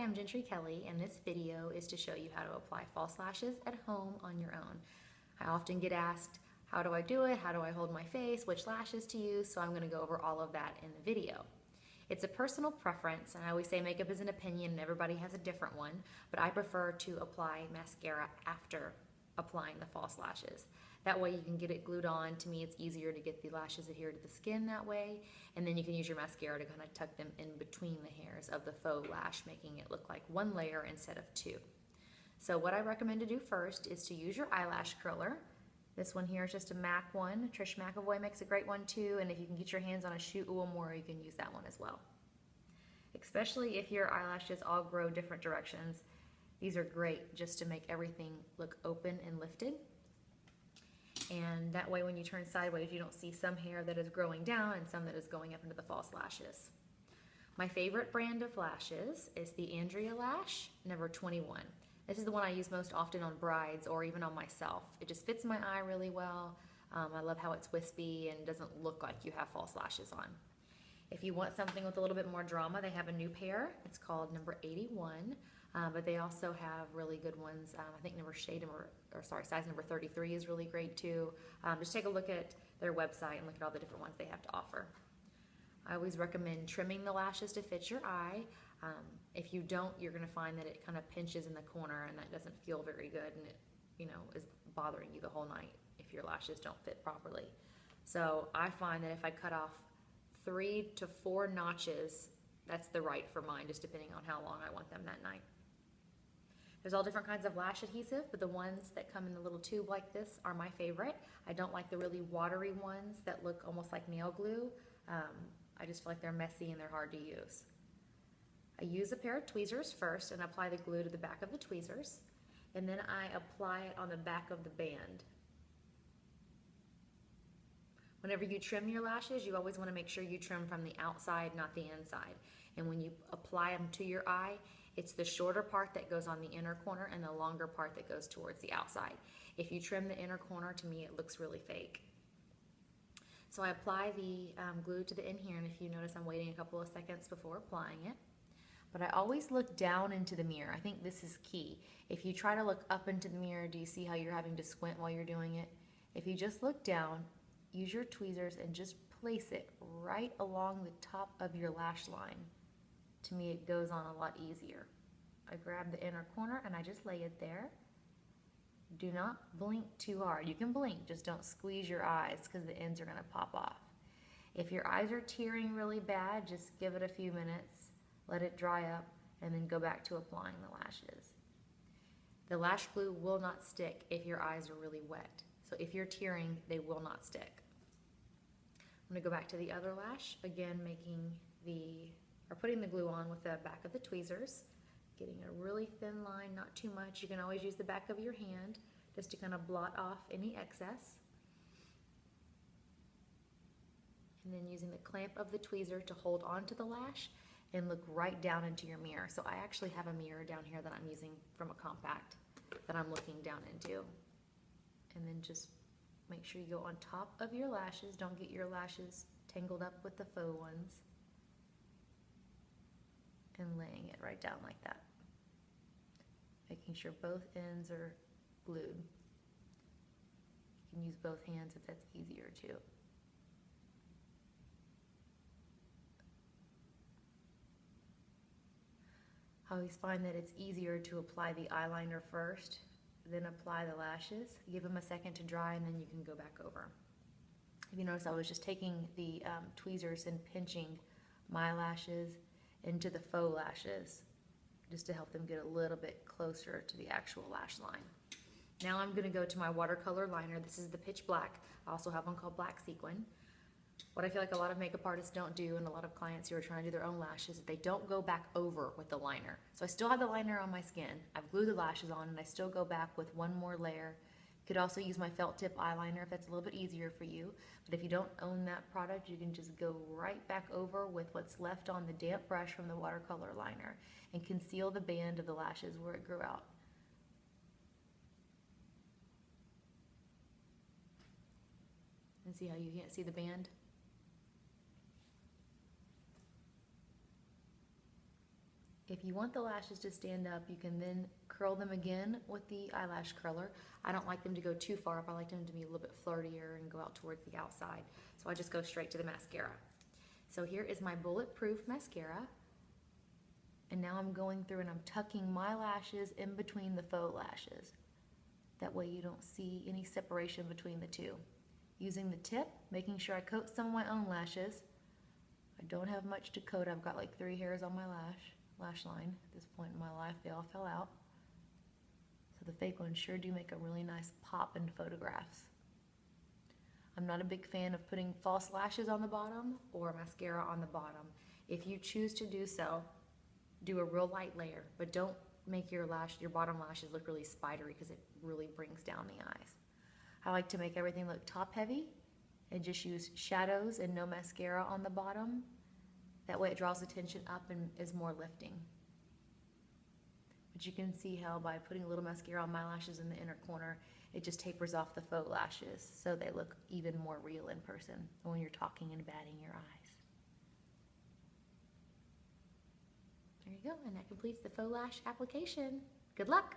I'm Jentry Kelley, and this video is to show you how to apply false lashes at home on your own. I often get asked, how do I do it? How do I hold my face? Which lashes to use? So I'm going to go over all of that in the video. It's a personal preference, and I always say makeup is an opinion and everybody has a different one, but I prefer to apply mascara after applying the false lashes. That way you can get it glued on. To me, it's easier to get the lashes adhere to the skin that way, and then you can use your mascara to kind of tuck them in between the hairs of the faux lash, making it look like one layer instead of two. So what I recommend to do first is to use your eyelash curler. This one here is just a MAC one. Trish McAvoy makes a great one too, and if you can get your hands on a Shoot Uwamura, you can use that one as well. Especially if your eyelashes all grow different directions, these are great just to make everything look open and lifted. And that way when you turn sideways, you don't see some hair that is growing down and some that is going up into the false lashes. My favorite brand of lashes is the Andrea Lash, number 21. This is the one I use most often on brides or even on myself. It just fits my eye really well. I love how it's wispy and doesn't look like you have false lashes on. If you want something with a little bit more drama, they have a new pair. It's called number 81, but they also have really good ones. I think size number 33 is really great too. Just take a look at their website and look at all the different ones they have to offer. I always recommend trimming the lashes to fit your eye. If you don't, you're going to find that it kind of pinches in the corner and that doesn't feel very good, and it is bothering you the whole night if your lashes don't fit properly. So I find that if I cut off 3 to 4 notches, that's the right for mine, just depending on how long I want them that night. There's all different kinds of lash adhesive, but the ones that come in the little tube like this are my favorite. I don't like the really watery ones that look almost like nail glue. I just feel like they're messy and they're hard to use. I use a pair of tweezers first and apply the glue to the back of the tweezers, and then I apply it on the back of the band. Whenever you trim your lashes, you always want to make sure you trim from the outside, not the inside. And when you apply them to your eye, it's the shorter part that goes on the inner corner and the longer part that goes towards the outside. If you trim the inner corner, to me it looks really fake. So I apply the glue to the in here, and if you notice I'm waiting a couple of seconds before applying it. But I always look down into the mirror. I think this is key. If you try to look up into the mirror, do you see how you're having to squint while you're doing it? If you just look down, use your tweezers and just place it right along the top of your lash line. To me, it goes on a lot easier. I grab the inner corner and I just lay it there. Do not blink too hard. You can blink, just don't squeeze your eyes because the ends are going to pop off. If your eyes are tearing really bad, just give it a few minutes, let it dry up, and then go back to applying the lashes. The lash glue will not stick if your eyes are really wet. So if you're tearing, they will not stick. I'm going to go back to the other lash, again putting the glue on with the back of the tweezers, getting a really thin line, not too much. You can always use the back of your hand just to kind of blot off any excess. And then using the clamp of the tweezer to hold onto the lash and look right down into your mirror. So I actually have a mirror down here that I'm using from a compact that I'm looking down into. And then just make sure you go on top of your lashes. Don't get your lashes tangled up with the faux ones. And laying it right down like that. Making sure both ends are glued. You can use both hands if that's easier too. I always find that it's easier to apply the eyeliner first, then apply the lashes. Give them a second to dry and then you can go back over. If you notice, I was just taking the tweezers and pinching my lashes into the faux lashes just to help them get a little bit closer to the actual lash line. Now I'm going to go to my watercolor liner. This is the pitch black. I also have one called black sequin. What I feel like a lot of makeup artists don't do, and a lot of clients who are trying to do their own lashes, is they don't go back over with the liner. So I still have the liner on my skin. I've glued the lashes on and I still go back with one more layer. You could also use my felt tip eyeliner if that's a little bit easier for you. But if you don't own that product, you can just go right back over with what's left on the damp brush from the watercolor liner and conceal the band of the lashes where it grew out. And see how you can't see the band? If you want the lashes to stand up, you can then curl them again with the eyelash curler. I don't like them to go too far up. I like them to be a little bit flirtier and go out towards the outside. So I just go straight to the mascara. So here is my bulletproof mascara. And now I'm going through and I'm tucking my lashes in between the faux lashes. That way you don't see any separation between the two. Using the tip, making sure I coat some of my own lashes. I don't have much to coat. I've got like 3 hairs on my lash line at this point in my life. They all fell out. So the fake ones sure do make a really nice pop in photographs. I'm not a big fan of putting false lashes on the bottom or mascara on the bottom. If you choose to do so, do a real light layer, but don't make your bottom lashes look really spidery because it really brings down the eyes. I like to make everything look top heavy and just use shadows and no mascara on the bottom. That way it draws attention up and is more lifting. But you can see how by putting a little mascara on my lashes in the inner corner, it just tapers off the faux lashes so they look even more real in person when you're talking and batting your eyes. There you go, and that completes the faux lash application. Good luck!